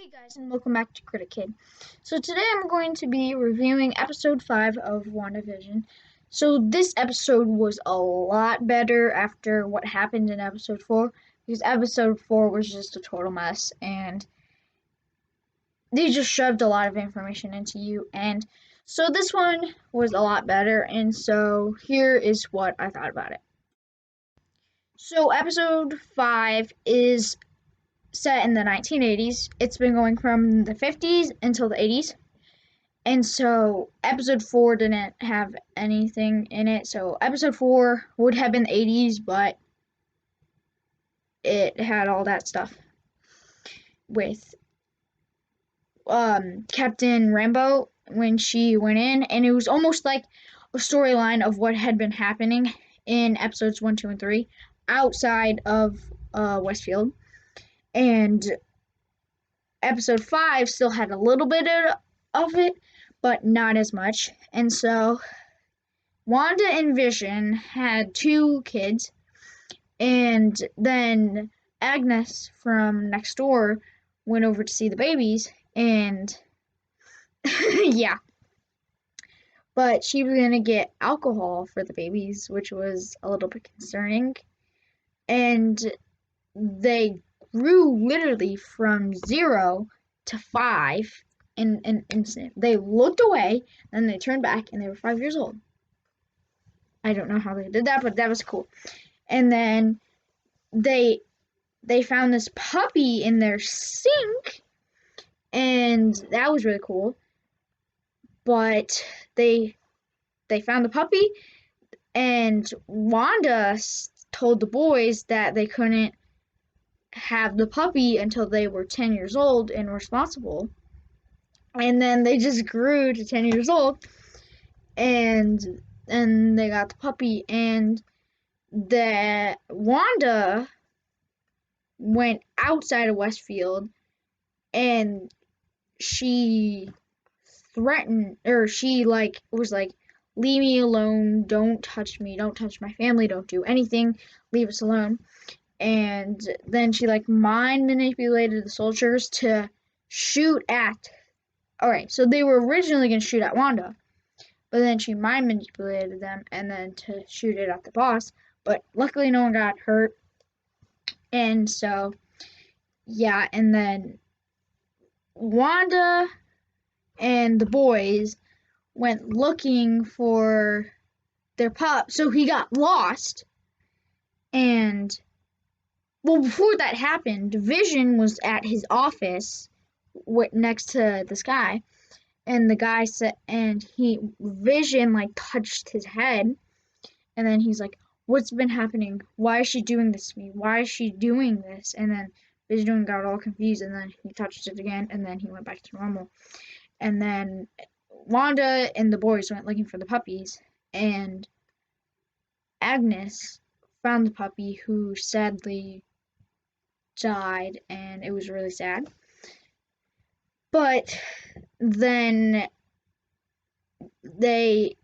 Hey guys, and welcome back to Critic. So today I'm going to be reviewing episode 5 of WandaVision. So this episode was a lot better after what happened in episode 4, because episode 4 was just a total mess, and they just shoved a lot of information into you, and so this one was a lot better, and so here is what I thought about it. So episode 5 is set in the 1980s. It's been going from the 50s until the 80s. And so episode 4 didn't have anything in it. So episode 4 would have been the 80s, but it had all that stuff with Captain Rambo when she went in. And it was almost like a storyline of what had been happening in episodes 1, 2, and 3 outside of Westfield. And episode 5 still had a little bit of it, but not as much. And so Wanda and Vision had 2 kids, and then Agnes from next door went over to see the babies, and yeah. But she was going to get alcohol for the babies, which was a little bit concerning. And they grew literally from 0 to 5 in an instant. They looked away, then they turned back, and they were 5 years old. I don't know how they did that, but that was cool. And then they found this puppy in their sink, and that was really cool. But they found the puppy, and Wanda told the boys that they couldn't have the puppy until they were 10 years old and responsible. And then they just grew to 10 years old, and they got the puppy, and the Wanda went outside of Westfield, and she threatened, or she was like, leave me alone, don't touch me, don't touch my family, don't do anything, leave us alone. And then she mind manipulated the soldiers to shoot at. Alright, so they were originally going to shoot at Wanda, but then she mind manipulated them and then to shoot it at the boss. But luckily no one got hurt. And so, yeah, and then Wanda and the boys went looking for their pup. So he got lost. And, well, before that happened, Vision was at his office next to this guy. And the guy said, and Vision touched his head, and then he's like, what's been happening? Why is she doing this to me? Why is she doing this? And then Vision got all confused, and then he touched it again, and then he went back to normal. And then Wanda and the boys went looking for the puppies, and Agnes found the puppy, who sadly died, and it was really sad. But then the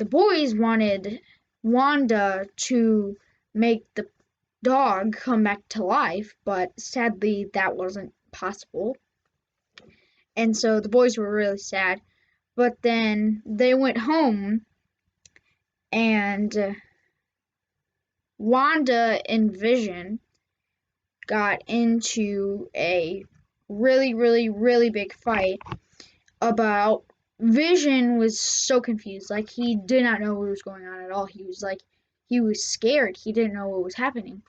boys wanted Wanda to make the dog come back to life, but sadly that wasn't possible. And so the boys were really sad. But then they went home, and Wanda and Vision got into a really, really, really big fight about. Vision was so confused. He did not know what was going on at all. He was scared. He didn't know what was happening.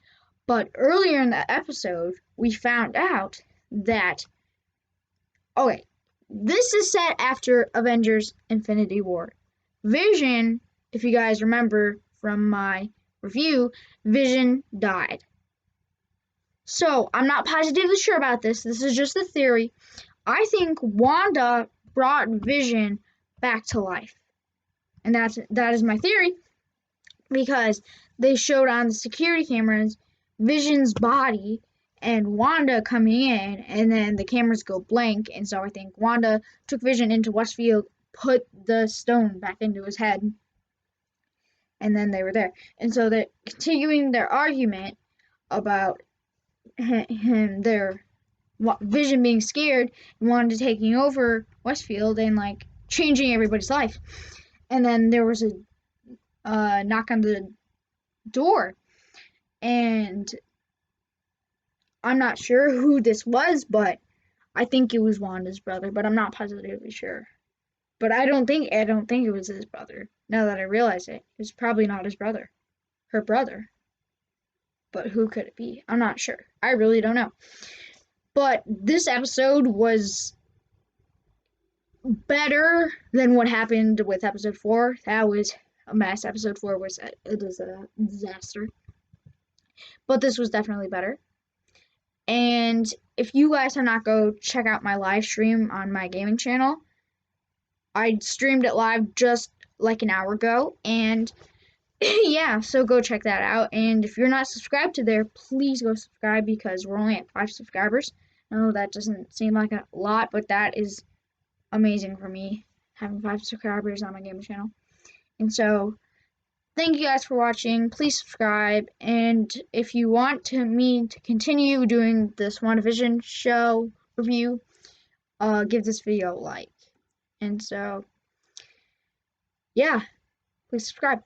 But earlier in the episode, we found out that, okay, this is set after Avengers Infinity War. Vision, if you guys remember from my review, Vision died. So, I'm not positively sure about this. This is just a theory. I think Wanda brought Vision back to life. And that is my theory, because they showed on the security cameras Vision's body and Wanda coming in, and then the cameras go blank, and so I think Wanda took Vision into Westfield, put the stone back into his head, and then they were there. And so they're continuing their argument about him, their Vision being scared and Wanda taking over Westfield and like changing everybody's life. And then there was a knock on the door, and I'm not sure who this was, but I think it was Wanda's brother, but I'm not positively sure. But I don't think it was his brother. Now that I realize it, it's probably not his brother, her brother. But who could it be? I'm not sure. I really don't know. But this episode was better than what happened with episode 4. That was a mess. Episode 4 was a disaster. But this was definitely better. And if you guys have not go check out my live stream on my gaming channel, I streamed it live just like an hour ago, and yeah, so go check that out. And if you're not subscribed to there, please go subscribe because we're only at 5 subscribers. I know that doesn't seem like a lot, but that is amazing for me, having 5 subscribers on my gaming channel. And so thank you guys for watching. Please subscribe, and if you want me to continue doing this WandaVision show review, give this video a like. And so, yeah, please subscribe.